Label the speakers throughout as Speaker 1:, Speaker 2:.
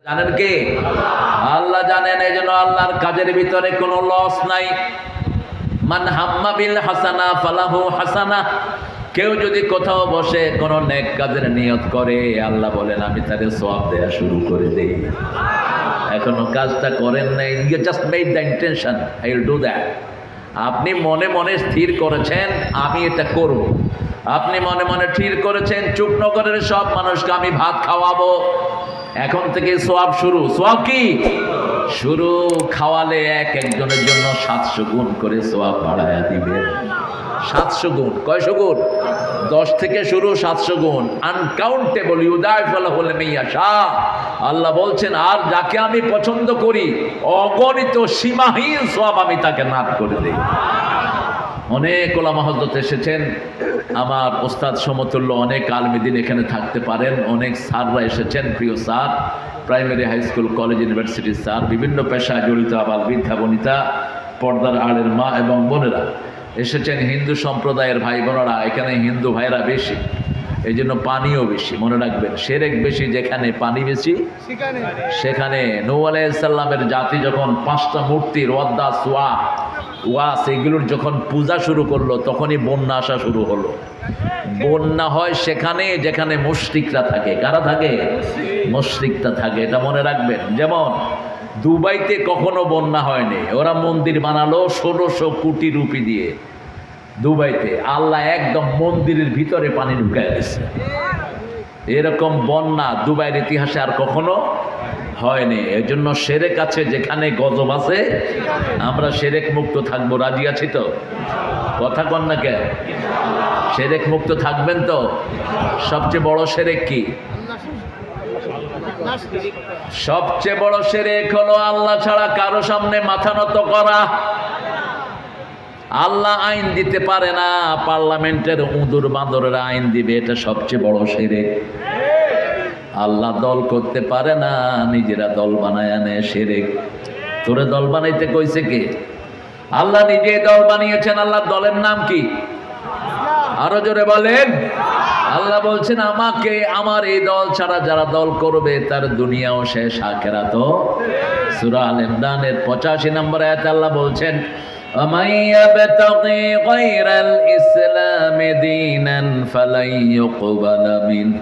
Speaker 1: জানেন কে? আল্লাহ জানেন। এই জন্য আল্লাহর কাজের ভিতরে কোনো লস নাই। মান হাম্মা বিল হাসানা ফালাহু হাসানা। কেউ যদি কোথাও বসে কোনো নেক কাজের নিয়ত করে, আল্লাহ বলেন আমি তাকে সওয়াব দেয়া শুরু করে দেই। এখনো কাজটা করেন নাই, you just made the intention, I will do that. আপনি মনে মনে স্থির করেছেন আমি এটা করব। আপনি মনে মনে স্থির করেছেন চুপনগরের সব মানুষকে আমি ভাত খাওয়াবো। এখন থেকে সোয়াব শুরু। সোয়াব কি শুরু? খাওয়ালে একজনের জন্য 700 গুণ করে সোয়াব বাড়ায়া দিবেন। 700 গুণ। কয়শো গুণ? 10 থেকে শুরু, 700 গুণ। আনকাউন্টেবল। ইউদাইফুল মিয়াশা। আল্লাহ বলছেন আর যাকে আমি পছন্দ করি অগণিত সীমাহীন সোয়াব আমি তাকে নাত করে দেই। অনেক ওলামা হযরত এসেছেন, আমার ওস্তাদ সমতুল্য অনেক আলমীদিন এখানে থাকতে পারেন। অনেক স্যাররা এসেছেন, প্রিয় sir, primary, high school, college, ইউনিভার্সিটির স্যার, বিভিন্ন পেশায় জড়িত আবার বৃদ্ধা বনিতা, পর্দার আড়ের মা এবং বোনেরা এসেছেন। হিন্দু সম্প্রদায়ের ভাই বোনেরা, এখানে হিন্দু ভাইরা বেশি, এই জন্য পানিও বেশি। মনে রাখবেন, শিরক বেশি যেখানে, পানি বেশি সেখানে। নূহ আলাইহিস সালামের জাতি যখন 5টা মূর্তির ওয়াদ্দা সুয়া ওয়াস এগুলোর যখন পূজা শুরু করলো, তখনই বন্যা আসা শুরু হলো। বন্যা হয় সেখানে যেখানে মুশরিকরা থাকে। কারা থাকে? মুশরিকরা থাকে। এটা মনে রাখবেন। যেমন দুবাইতে কখনো বন্যা হয়নি, ওরা মন্দির বানালো 1600 কোটি রুপি দিয়ে। দুবাইতে আল্লাহ একদম মন্দিরের ভিতরে পানি ঢুকায় দিয়েছে। এরকম বন্যা দুবাইয়ের ইতিহাসে আর কখনো হয়নি। এর জন্য শিরক আছে যেখানে, গজব আছে, আমরা শিরক মুক্ত থাকবো। রাজি আছি তো? কথা কন না কেন? শিরক মুক্ত থাকবেন তো? সবচেয়ে বড় শিরক কি? সবচেয়ে বড় শিরক হলো আল্লাহ ছাড়া কারো সামনে মাথা নত করা। আল্লাহ আইন দিতে পারে না, পার্লামেন্টের উদুর বাঁদরেরা আইন দিবে, এটা সবচেয়ে বড় শিরক। আল্লাহ দল করতে পারে না, নিজেরা দল বানায় আনে, শিরক। তোরে দল বানাইতে কইছে কে? আল্লাহ নিজে দল বানিয়েছেন। আল্লাহ দলের নাম কি? আরো জোরে বলেন। আল্লাহ বলছেন আমাকে, আমার এই দল ছাড়া যারা দল করবে তার দুনিয়াও শেষ, আখিরাতও। সূরা আল ইমরানের 85 নম্বর আয়াতে আল্লাহ বলছেন وَمَن يَبْتَغِي غَيْرَ الْإِسْلَامِ دِينًا فَلَن يُقْبَلَ مِنْهُ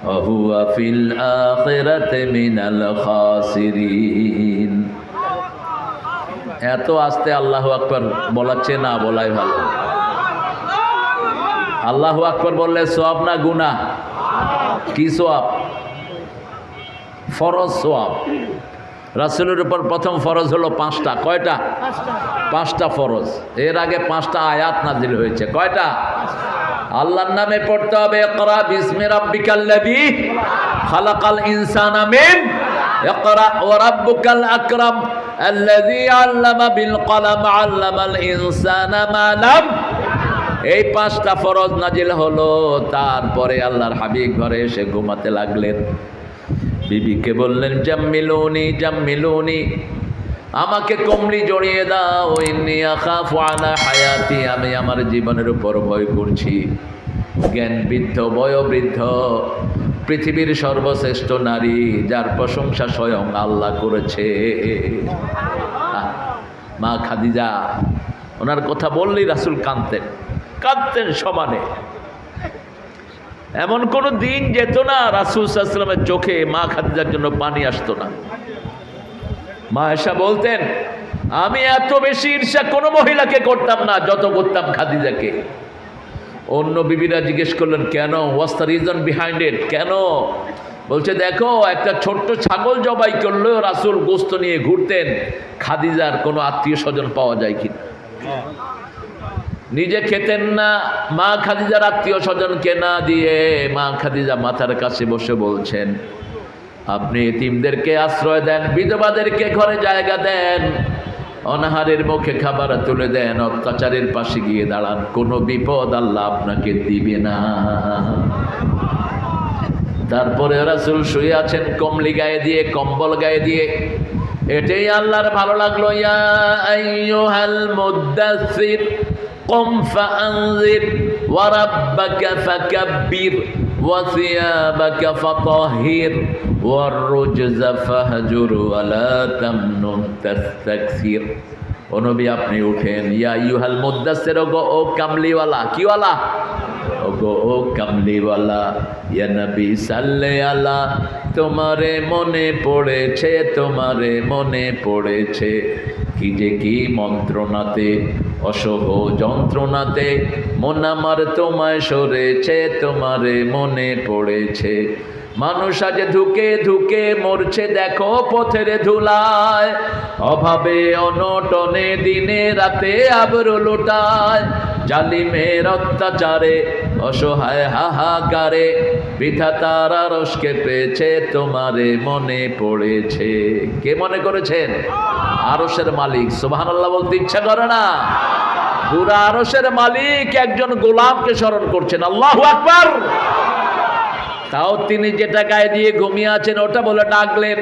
Speaker 1: وَهُوَ فِي الْآخِرَةِ مِنَ الْخَاسِرِينَ। এত আস্তে আল্লাহু আকবার বলাচ্ছে না বলাই ভালো। আল্লাহু আকবার বললে সওয়াব না গুনাহ? কি সওয়াব? ফরজ সওয়াব। রাসূলের উপর প্রথম ফরজ হলো 5টা। কয়টা? 5টা ফরজ। এর আগে 5টা আয়াত নাজিল হয়েছে। কয়টা? আল্লাহর নামে পড়তে হবে। ইকরা বিসমি রাব্বিকাল্লাযী খালাকাল ইনসানা মিন ইকরা ওয়া রাব্বুকাল আকরাম আল্লাযী আল্লামা বিল কলম আল্লামাল ইনসানা মা লাম। এই 5টা ফরজ নাজিল হলো। তারপরে আল্লাহর হাবিব ঘরে এসে ঘুমাতে লাগলেন। বিবিকে বললেন জাম্মিলুনি জাম্মিলুনি, আমাকে কমলি জড়িয়ে দাও। ইন্নী আখাফু আলা হায়াতি, আমি আমার জীবনের উপর ভয় করছি। জ্ঞান বৃদ্ধ, বয়োবৃদ্ধ, পৃথিবীর সর্বশ্রেষ্ঠ নারী, যার প্রশংসা স্বয়ং আল্লাহ করেছে, মা খাদিজা। ওনার কথা বললেই রাসূল কাঁদতেন, কাঁদতেন সমানে। এমন কোনো দিন যেত না রাসূল সাল্লাল্লাহু আলাইহি ওয়াসাল্লামের চোখে মা খাদিজার জন্য পানি আসতো না। মা আয়েশা বলতেন আমি এত বেশি ঈর্ষা কোনো মহিলাকে করতাম না যত করতাম খাদিজাকে। অন্য বিবিরা জিজ্ঞেস করলেন কেন? What's the reason behind it? কেন? বলছে দেখো, একটা ছোট্ট ছাগল জবাই করলেও রাসূল গোশত নিয়ে ঘুরতেন, খাদিজার কোনো আত্মীয় স্বজন পাওয়া যায় কিনা। নিজে খেতেন না, মা খাদিজার আত্মীয় স্বজনকে না দিয়ে মা খাদিজা মাথার কাছে বসে বলছেন আপনি এতিমদেরকে আশ্রয় দেন, বিধবাদেরকে ঘরে জায়গা দেন, অনাহারের মুখে খাবার তুলে দেন, অত্যাচারের পাশে গিয়ে দাঁড়ান, কোনো বিপদ আল্লাহ আপনাকে দিবে না। তারপরে রাসূল শুয়ে আছেন কমলি গায়ে দিয়ে, কম্বল গায়ে দিয়ে। এটাই আল্লাহর ভালো লাগলো। ইয়া আইয়ুহাল মুদ্দাসসির কুম ফাআনজির ওয়া রাব্বাকা ফাকাব্বির ওয়া সিয়াবাকা ফাতাহহির ওয়াররুজজা ফাহজুর ওয়ালা তামনুন তাস্তাকসির। ও নবী আপনি উঠেন। ইয়া আইয়ুহাল মুদ্দাসসির, ও কামলিওয়ালা, কিওয়ালা? ও কামলিওয়ালা। ইয়া নবী সাল্লে আলা, তোমারে মনে পড়েছে, তোমারে মনে পড়েছে। কি যে কি মন্ত্রণাতে, অসহ যন্ত্রণাতে মন আমার তোমায় সরেছে, তোমারে মনে পড়েছে। মানুষ আজ ধুকে ধুকে মরছে দেখো পথের ধুলায়, অভাবে অনটনে দিনে রাতে আবরু লুটায়। জালিমের অত্যাচারে অসহায় হাহাকারে বিধাতার আরশকে পেয়েছে, তোমারে মনে পড়েছে। কে মনে করেছেন? আরশের মালিক। সুবহানাল্লাহ বলতে ইচ্ছা করে না? পুরা আরশের মালিক একজন গোলামকে স্মরণ করছেন। আল্লাহু আকবার। তাও তিনি যেটা গায়ে দিয়ে ঘুমিয়ে আছেন ওটা বলে ডাকলেন।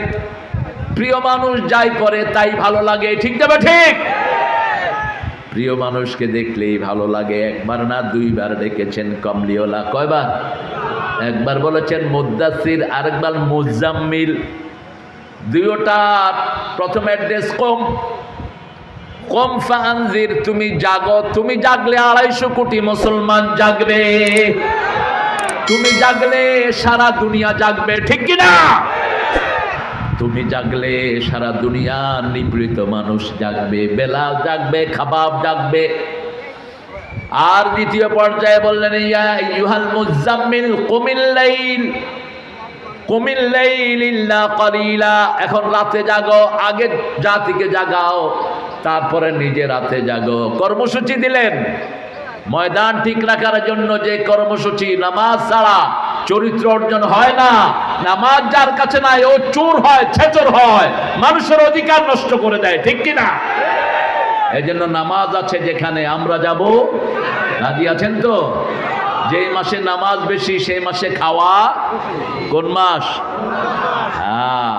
Speaker 1: প্রিয় মানুষ যাই করে তাই ভালো লাগে, ঠিক যাবে ঠিক? প্রিয় মানুষকে দেখলেই ভালো লাগে। একবার না দুইবার ডেকেছেন কমলিওয়ালা। কয়বার? একবার বলেছেন মুদ্দাসির, আরেকবার মুজাম্মিল। দুইটা প্রথম অ্যাড্রেস কম। কম ফানজির, তুমি জাগো। তুমি জাগলে 250 কোটি মুসলমান জাগবে। তুমি জাগলে সারা দুনিয়া জাগবে, ঠিক কিনা? তুমি জাগলে সারা দুনিয়ার নিপীড়িত মানুষ জাগবে। বেলাল জাগবে, খাবাব জাগবে। আর দ্বিতীয় পর্যায়ে বললেন ইয়া আইয়ুহাল মুজাম্মিল কুমিল লাইল, কুমিল লাইল ইল্লা কালিলা। এখন রাতে জাগো, আগে জাতিকে জাগাও, তারপরে নিজে রাতে জাগো। কর্মসূচি দিলেন। ময়দান ঠিক রাখার জন্য যে কর্মসূচি, নামাজ ছাড়া চরিত্র অর্জন হয় না। নামাজ যার কাছে নাই ও চোর হয়, ছেচর হয়, মানুষের অধিকার নষ্ট করে দেয়, ঠিক কিনা? এই জন্য নামাজ আছে যেখানে আমরা যাব। রাজি আছেন তো? যেই মাসে নামাজ বেশি সেই মাসে খাওয়া কোন মাস? হ্যাঁ,